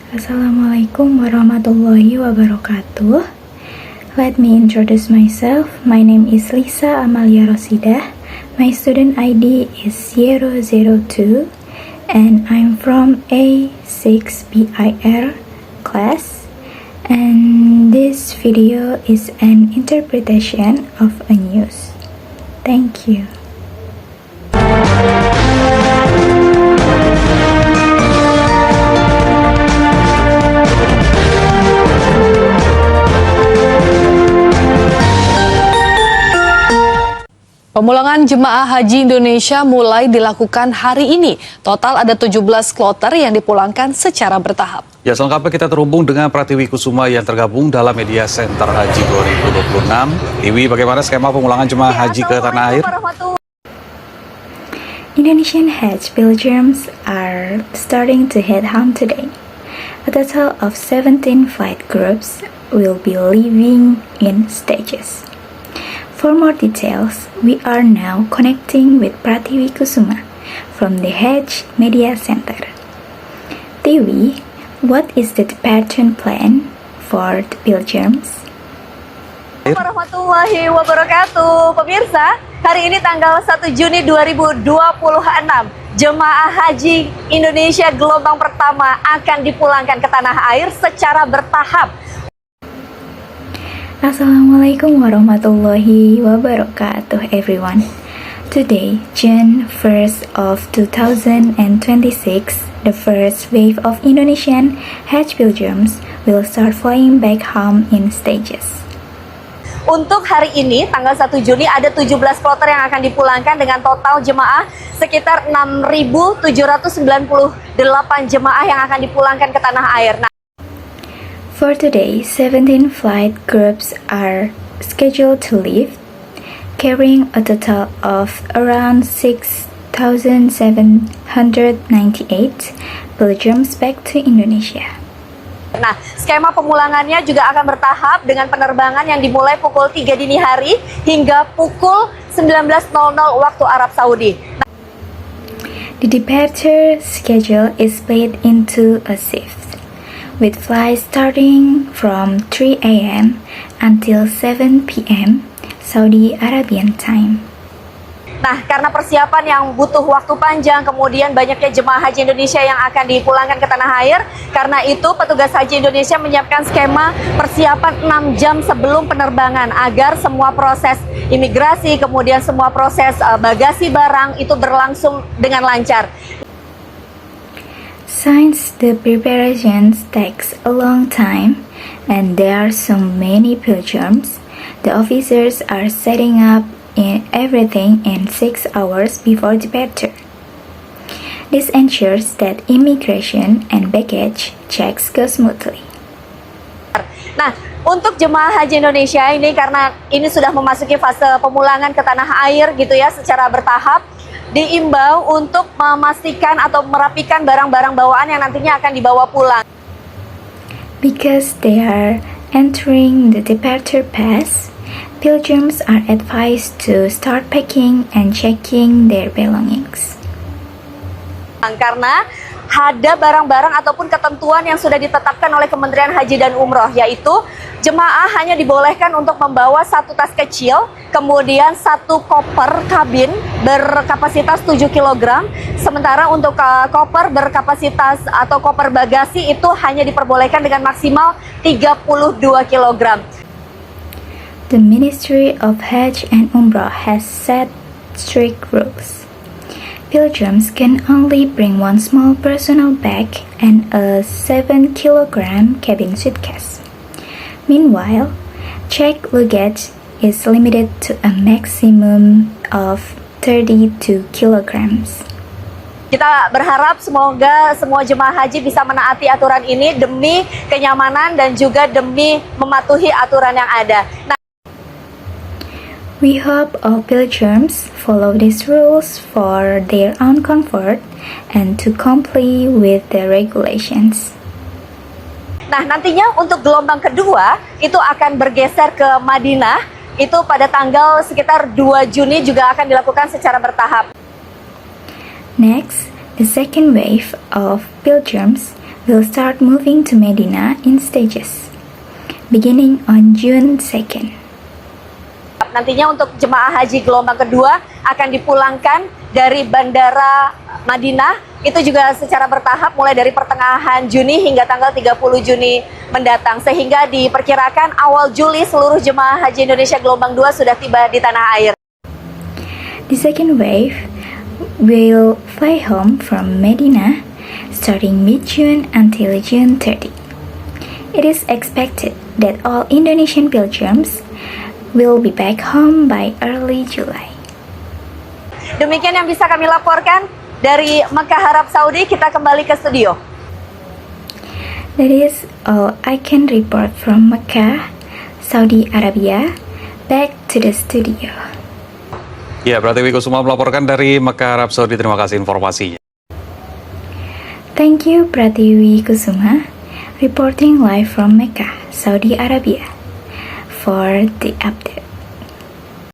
Assalamualaikum warahmatullahi wabarakatuh. Let me introduce myself. My name is Lisa Amalia Rosidah. My student ID is 002 and I'm from A6BIR class. And this video is an interpretation of a news. Thank you. Pemulangan jemaah haji Indonesia mulai dilakukan hari ini. Total ada 17 kloter yang dipulangkan secara bertahap. Ya, selengkapnya kita terhubung dengan Pratiwi Kusuma yang tergabung dalam Media Center Haji 2026. Tiwi, bagaimana skema pemulangan jemaah haji ke tanah air? Indonesian Hajj pilgrims are starting to head home today. A total of 17 flight groups will be leaving in stages. For more details, we are now connecting with Pratiwi Kusuma from the Hajj Media Center. Tiwi, what is the departure plan for the pilgrims? Warahmatullahi wabarakatuh. Pemirsa, hari ini tanggal 1 Juni 2026, jemaah haji Indonesia gelombang pertama akan dipulangkan ke tanah air secara bertahap. Assalamualaikum warahmatullahi wabarakatuh everyone. Today, June 1st of 2026, the first wave of Indonesian Hajj pilgrims will start flying back home in stages. Untuk hari ini, tanggal 1 Juni, ada 17 kloter yang akan dipulangkan dengan total jemaah sekitar 6.798 jemaah yang akan dipulangkan ke tanah air. For today, 17 flight groups are scheduled to leave, carrying a total of around 6,798 pilgrims back to Indonesia. Nah, skema pemulangannya juga akan bertahap dengan penerbangan yang dimulai pukul 3 dini hari hingga pukul 19.00 waktu Arab Saudi. The departure schedule is split into a shift, with flights starting from 3 a.m. until 7 p.m. Saudi Arabian time. Nah, karena persiapan yang butuh waktu panjang, kemudian banyaknya jemaah haji Indonesia yang akan dipulangkan ke tanah air, karena itu petugas haji Indonesia menyiapkan skema persiapan 6 jam sebelum penerbangan agar semua proses imigrasi, kemudian semua proses bagasi barang itu berlangsung dengan lancar. Since the preparations takes a long time and there are so many pilgrims, the officers are setting up everything in 6 hours before departure. This ensures that immigration and baggage checks go smoothly. Nah, untuk jemaah haji Indonesia ini, karena ini sudah memasuki fase pemulangan ke tanah air gitu ya, secara bertahap, diimbau untuk memastikan atau merapikan barang-barang bawaan yang nantinya akan dibawa pulang. Because they are entering the departure pass, pilgrims are advised to start packing and checking their belongings. Karena ada barang-barang ataupun ketentuan yang sudah ditetapkan oleh Kementerian Haji dan Umroh, yaitu jemaah hanya dibolehkan untuk membawa 1 tas kecil, kemudian 1 koper kabin berkapasitas 7 kg, sementara untuk koper berkapasitas atau koper bagasi itu hanya diperbolehkan dengan maksimal 32 kg. The Ministry of Hajj and Umrah has set strict rules. Pilgrims can only bring 1 small personal bag and a 7 kg cabin suitcase. Meanwhile, checked luggage is limited to a maximum of 32 kilograms. Kita berharap semoga semua jemaah haji bisa menaati aturan ini demi kenyamanan dan juga demi mematuhi aturan yang ada. We hope all pilgrims follow these rules for their own comfort and to comply with the regulations. Nah, nantinya untuk gelombang kedua itu akan bergeser ke Madinah, itu pada tanggal sekitar 2 Juni juga akan dilakukan secara bertahap. Next, the second wave of pilgrims will start moving to Medina in stages, beginning on June 2nd. Nantinya untuk jemaah haji gelombang kedua akan dipulangkan dari Bandara Madinah, itu juga secara bertahap mulai dari pertengahan Juni hingga tanggal 30 Juni mendatang. Sehingga diperkirakan awal Juli seluruh jemaah haji Indonesia gelombang 2 sudah tiba di tanah air. The second wave will fly home from Medina starting mid-June until June 30. It is expected that all Indonesian pilgrims will be back home by early July. Demikian yang bisa kami laporkan dari Mekah, Arab Saudi. Kita kembali ke studio. That is all I can report from Mecca, Saudi Arabia. Back to the studio. Ya, Pratiwi Kusuma melaporkan dari Mekah, Arab Saudi. Terima kasih informasinya. Thank you, Pratiwi Kusuma, reporting live from Mecca, Saudi Arabia, for the update.